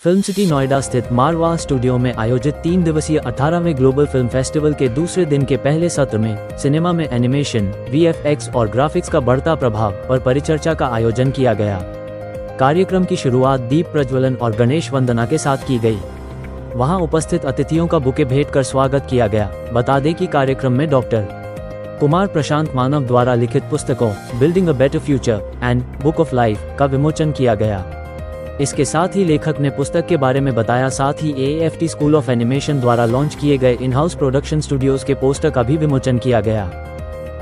Film city Noida स्थित मारवा studio में आयोजित 3 दिवसीय 18वें ग्लोबल फिल्म फेस्टिवल के दूसरे दिन के पहले सत्र में सिनेमा में एनिमेशन, वीएफएक्स और ग्राफिक्स का बढ़ता प्रभाव पर परिचर्चा का आयोजन किया गया। कार्यक्रम की शुरुआत दीप प्रज्वलन और गणेश वंदना के साथ की गई। वहां उपस्थित अतिथियों का बुके भेंट कर स्वागत किया गया। बता दें कि कार्यक्रम में डॉक्टर कुमार प्रशांत मानव द्वारा लिखित पुस्तकों building a better future and book of life का विमोचन किया गया। इसके साथ ही लेखक ने पुस्तक के बारे में बताया। साथ ही AFT स्कूल ऑफ एनिमेशन द्वारा लॉन्च किए गए इन हाउस प्रोडक्शन स्टूडियोज के पोस्टर का भी विमोचन किया गया।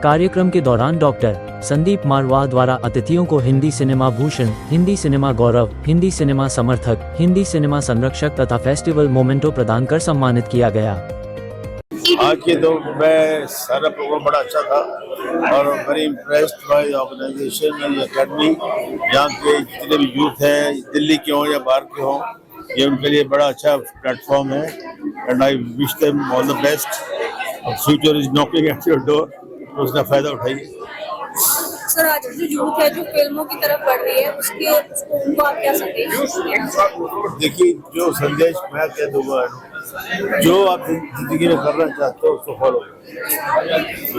कार्यक्रम के दौरान डॉक्टर संदीप मारवाह द्वारा अतिथियों को हिंदी सिनेमा भूषण, हिंदी सिनेमा गौरव, हिंदी सिनेमा समर्थक, हिंदी सिनेमा संरक्षक तथा फेस्टिवल मोमेंटो प्रदान कर सम्मानित किया गया। आज के तो मैं सारा प्रोग्राम बड़ा अच्छा था और very impressed by organisation and academy. यहाँ के जितने भी यूथ हैं, दिल्ली के हों या बाहर के हों, ये उनके लिए बड़ा अच्छा प्लेटफॉर्म है and I wish them all the best. Future is knocking at your door, तो उसका फायदा उठाइए। सर, आज जो यूथ है जो फिल्मों की तरफ बढ़ रही है उनको आप क्या संदेश देंगे? देखिए, जो संदेश मैं कह दूंगा, जो आप जिंदगी में करना चाहते हो उसको फॉलो करो।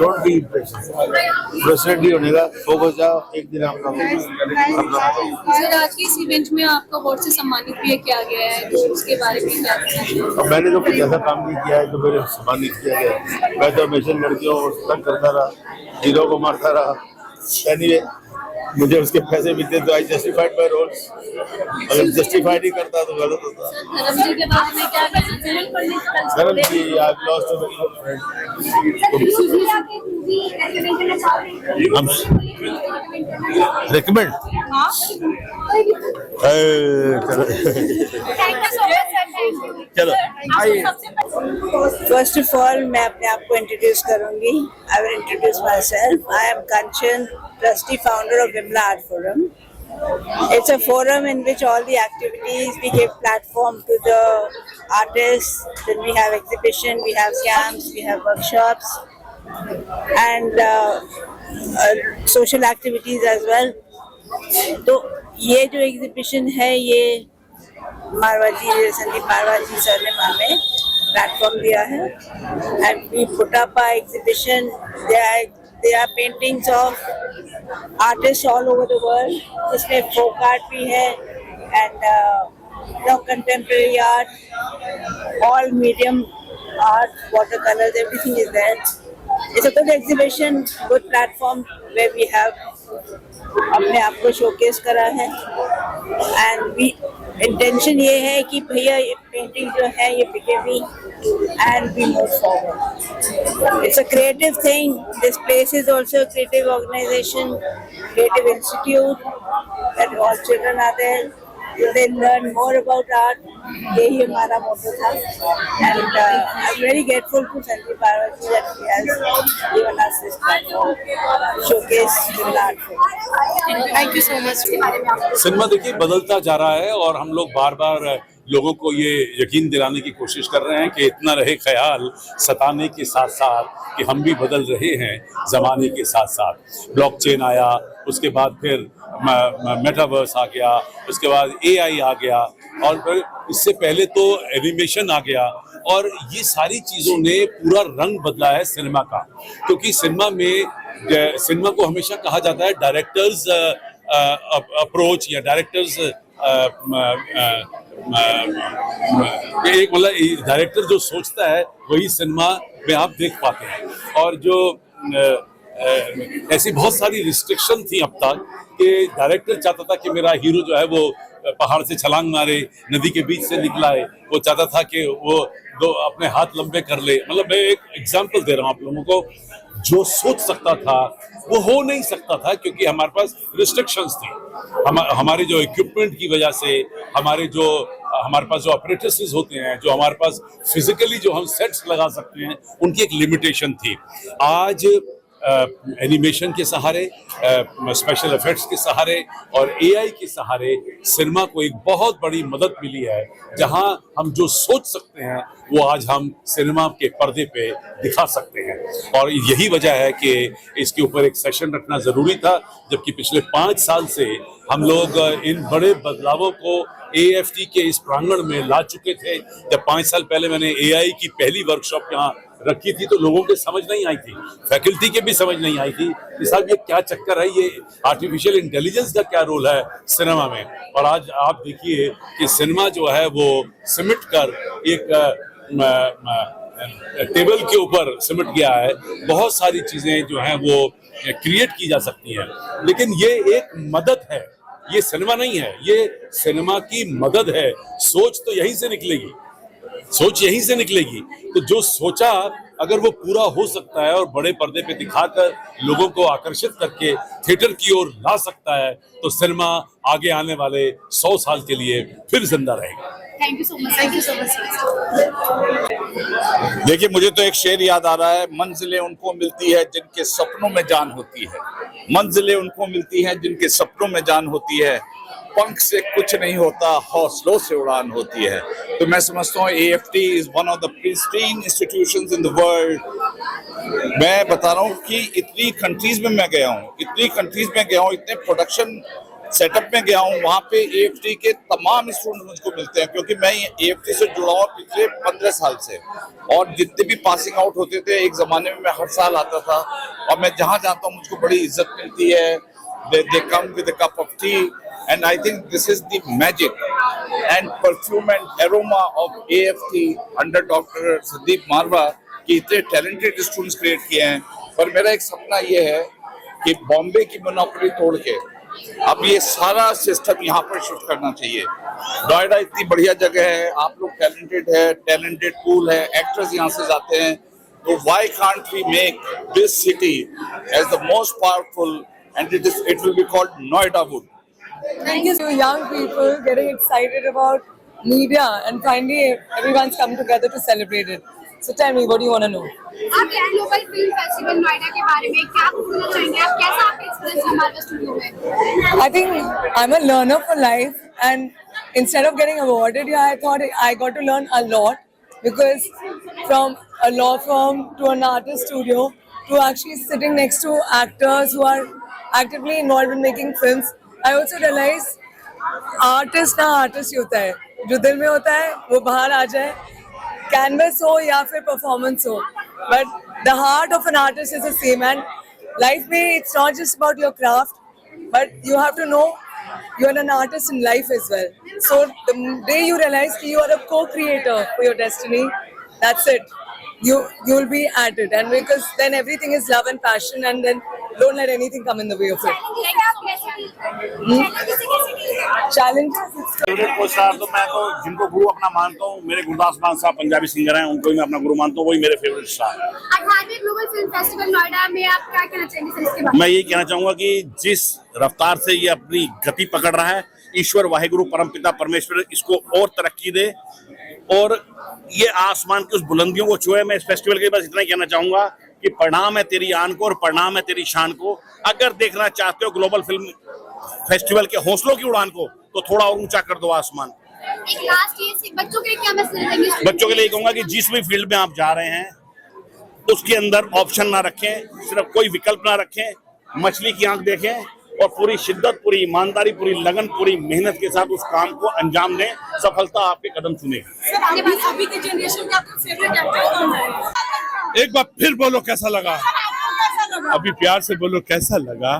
डोंट बी प्रेसिडेंट ही होने का फोकस जाओ, एक दिन आपका सर, आज के इस इवेंट में आपका अवार्ड से सम्मानित भी किया गया है, तो उसके बारे में क्या कहना? मैंने तो कुछ ऐसा काम नहीं किया है तो मेरे सम्मानित किया गया। मैं तो हमेशा लड़कियों को तंग करता रहा, हीरो को मारता रहा। Anyway, मुझे उसके पैसे मिलते तो आई जस्टिफाइड माय रोल्स। अगर जस्टिफाइड नहीं करता तो गलत होता। धर्म जी के बारे में क्या कहना चाहिए? Dharam ji, I have lost a very good friend. हम रिकमेंड चलो। फर्स्ट ऑफ ऑल मैं अपने आप को इंट्रोड्यूस करूंगी। I will introduce myself. I am Kanchan, trustee founder of Vimla Art Forum. It's a forum in which all the activities we give platform to the artists. Then we have exhibition, we have camps, we have workshops, and social activities as well. तो ये जो exhibition है ये मारवाजी Sandeep मारवाजी sir ने हमें platform दिया है and we put up our exhibition. There are paintings of artists all over the world. जिसमें folk art भी है and contemporary art, all medium art, watercolors, everything is there. It's a good exhibition, good platform where we have अपने आप को showcase करा है and intention ये है कि भैया ये पेंटिंग जो है ये बिके भी and we move forward. It's a creative thing. This place is also a creative organisation, creative institute that all children are there, they learn more about art. यही हमारा मोटो था and I'm very grateful to Sandeep Parvati that he has given us this platform showcase Vimla Art Forum. Thank you so much। Cinema देखिए बदलता जा रहा है और हम लोग बार बार लोगों को ये यकीन दिलाने की कोशिश कर रहे हैं कि इतना रहे ख्याल सताने के साथ साथ कि हम भी बदल रहे हैं ज़माने के साथ साथ। ब्लॉकचेन आया, उसके बाद फिर मेटावर्स आ गया, उसके बाद AI आ गया और फिर इससे पहले तो एनिमेशन आ गया और ये सारी चीज़ों ने पूरा रंग बदला है सिनेमा का। क्योंकि सिनेमा को हमेशा कहा जाता है डायरेक्टर्स अप्रोच या डायरेक्टर्स एक मतलब डायरेक्टर जो सोचता है वही सिनेमा में आप देख पाते हैं। और जो ऐसी बहुत सारी रिस्ट्रिक्शन थी अब तक कि डायरेक्टर चाहता था कि मेरा हीरो जो है वो पहाड़ से छलांग मारे, नदी के बीच से निकला है, वो चाहता था कि वो दो अपने हाथ लंबे कर ले। मतलब मैं एक एग्जांपल दे रहा हूँ आप लोगों को। जो सोच सकता था वो हो नहीं सकता था क्योंकि हमारे पास रिस्ट्रिक्शंस थी। हमारे जो इक्विपमेंट की वजह से, हमारे पास जो ऑपरेटर्स होते हैं, जो हमारे पास फिजिकली जो हम सेट्स लगा सकते हैं, उनकी एक लिमिटेशन थी। आज एनिमेशन के सहारे, स्पेशल इफेक्ट्स के सहारे और AI के सहारे सिनेमा को एक बहुत बड़ी मदद मिली है। जहां हम जो सोच सकते हैं वो आज हम सिनेमा के पर्दे पे दिखा सकते हैं और यही वजह है कि इसके ऊपर एक सेशन रखना ज़रूरी था। जबकि पिछले 5 साल से हम लोग इन बड़े बदलावों को AFT के इस प्रांगण में ला चुके थे। जब 5 साल पहले मैंने AI की पहली वर्कशॉप यहाँ रखी थी तो लोगों के समझ नहीं आई थी, फैकल्टी के भी समझ नहीं आई थी कि साहब ये क्या चक्कर है, ये आर्टिफिशियल इंटेलिजेंस का क्या रोल है सिनेमा में। और आज आप देखिए कि सिनेमा जो है वो सिमट कर एक टेबल के ऊपर सिमट गया है। बहुत सारी चीजें जो हैं वो क्रिएट की जा सकती हैं, लेकिन ये एक मदद है, ये सिनेमा नहीं है, ये सिनेमा की मदद है। सोच तो यहीं से निकलेगी, सोच यहीं से निकलेगी। तो जो सोचा अगर वो पूरा हो सकता है और बड़े पर्दे पे दिखाकर लोगों को आकर्षित करके थिएटर की ओर ला सकता है तो सिनेमा आगे आने वाले 100 साल के लिए फिर जिंदा रहेगा। Thank you so much, thank you so much. देखिए, मुझे तो एक शेर याद आ रहा है, मंजिलें उनको मिलती है जिनके सपनों में जान होती है, मंजिलें उनको मिलती हैं जिनके सपनों में जान होती है, पंख से कुछ नहीं होता, हौसलों से उड़ान होती है। तो मैं समझता हूँ AFT is one of the pristine institutions in the world. मैं बता रहा हूँ कि इतनी कंट्रीज में मैं गया हूँ, इतने प्रोडक्शन सेटअप में गया हूँ, वहाँ पे AFT के तमाम स्टूडेंट मुझको मिलते हैं, क्योंकि मैं AFT से जुड़ा हूँ पिछले 15 साल से। और जितने भी पासिंग आउट होते थे, एक जमाने में मैं हर साल आता था, और मैं जहाँ जाता हूँ मुझको बड़ी इज्जत मिलती है। They come with a cup of tea, and I think this is the magic and perfume and aroma of AFT under Dr. Sandeep Marwa कि इतने टैलेंटेड स्टूडेंट्स क्रिएट किए हैं। पर मेरा एक सपना ये है कि बॉम्बे की मोनोपोली तोड़ के अब ये सारा सिस्टम यहाँ पर शिफ्ट करना चाहिए। नोएडा इतनी बढ़िया जगह है, आप लोग टैलेंटेड है, टैलेंटेड पूल है, एक्टर्स यहाँ से जाते हैं, तो why can't we make this city as the most powerful and it will be called Noida Wood. Thank you. Young people getting excited about media and finally everyone's come together to celebrate it. So tell me, what do you want to know? आप global film festival Noida के बारे में क्या बोलना चाहेंगे? आप कैसा आपका एक्सपीरियंस हमारे स्टूडियो में? I think I'm a learner for life, and instead of getting awarded here, I thought I got to learn a lot, because from a law firm to an artist studio to actually sitting next to actors who are actively involved in making films, I also realized artist ना artist ही होता है, जो दिल में होता है वो बाहर आ जाए, कैनवस हो या फिर परफॉर्मेंस हो, but the heart of an artist is the same. And life में it's not just about your craft, but you have to know you are an artist in life as well. So the day you realize that you are a co-creator for your destiny, that's it. You'll be at it, and because then everything is love and passion, and then don't let anything come in the way of it. Challenges. Favourite को star तो मैं तो जिनको गुरु अपना मानता हूँ, मेरे गुरदास मान साहब पंजाबी सिंगर हैं, उनको ही मैं अपना गुरु मानता हूँ, वही मेरे फेवरेट स्टार हैं। 18वें ग्लोबल फिल्म फेस्टिवल नोएडा में आप क्या कहना चाहेंगे सर इसके बारे में? मैं यही कहना चाहूंगा कि जिस रफ्तार से ये अपनी गति पकड़ रहा है, ईश्वर वाहिगुरु परमपिता परमेश्वर इसको और तरक्की दे और ये आसमान की उस बुलंदियों को छुए। मैं इस फेस्टिवल के बस इतना ही कहना चाहूंगा कि प्रणाम है तेरी आन को और प्रणाम है तेरी शान को। अगर देखना चाहते हो ग्लोबल फिल्म फेस्टिवल के हौसलों की उड़ान को, तो थोड़ा और ऊंचा कर दो आसमान। एक लास्ट ये बच्चों के लिए क्या मैसेज देंगे? बच्चों के लिए कहूंगा कि जिस भी फील्ड में आप जा रहे हैं उसके अंदर ऑप्शन ना रखें, सिर्फ कोई विकल्प ना रखें, मछली की आंख देखें और पूरी शिद्दत, पूरी ईमानदारी, पूरी लगन, पूरी मेहनत के साथ उस काम को अंजाम दें। सफलता आपके कदम चुनेगी। अभी की जनरेशन का आपका फेवरेट एक्टर कौन है? एक बार फिर बोलो कैसा लगा? अभी प्यार से बोलो कैसा लगा?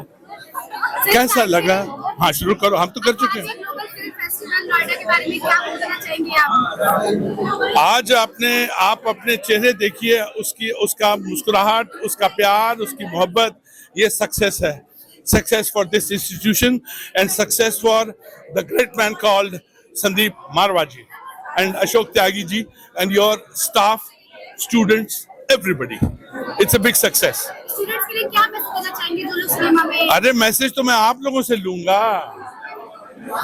कैसा लगा? हाँ शुरू करो, हम तो कर चुके हैं। ग्लोबल फिल्म फेस्टिवल नोएडा के बारे में क्या बोलना चाहेंगे आप? आज आप अपने चेहरे देखिए, उसका मुस्कुराहट, उसका प्यार, उसकी मोहब्बत, ये सक्सेस है। Success for this institution and success for the great man called Sandeep Marwa ji and Ashok Tyagi ji and your staff, students, everybody. It's a big success. Students के लिए क्या मैसेज देना चाहेंगे जो लोग सिनेमा में? अरे मैसेज तो मैं आप लोगों से लूंगा,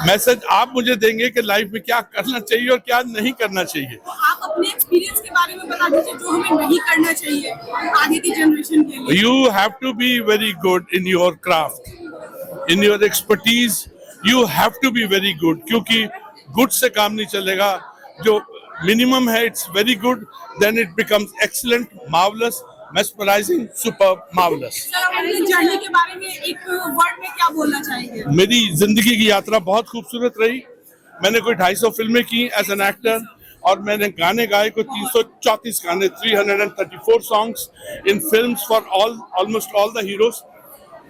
मैसेज आप मुझे देंगे कि लाइफ में क्या करना चाहिए और क्या नहीं करना चाहिए। आप अपने एक्सपीरियंस के बारे में बता दीजिए जो हमें नहीं करना चाहिए आगे की जनरेशन के लिए। You have to be very good in your craft, in your expertise. You have to be very good, क्योंकि good से काम नहीं चलेगा। जो minimum है, it's very good, then it becomes excellent, marvelous, mesmerizing, superb, marvelous. Sir, अपनी journey के बारे में एक वर्ड में क्या बोलना चाहेंगे? मेरी जिंदगी की यात्रा बहुत खूबसूरत रही। मैंने कोई 250 फिल्में की एज एन एक्टर, और मैंने गाने गाए को 334 गाने, 334 songs in films for almost all the heroes.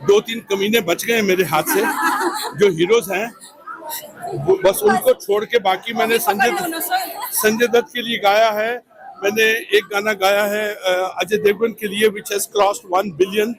2-3 कमीने बच गए मेरे हाथ से, जो हीरोज हैं बस उनको छोड़ के बाकी मैंने संजय दत्त के लिए गाया है। मैंने एक गाना गाया है अजय देवगन के लिए, विच हैज क्रॉस्ड 1 बिलियन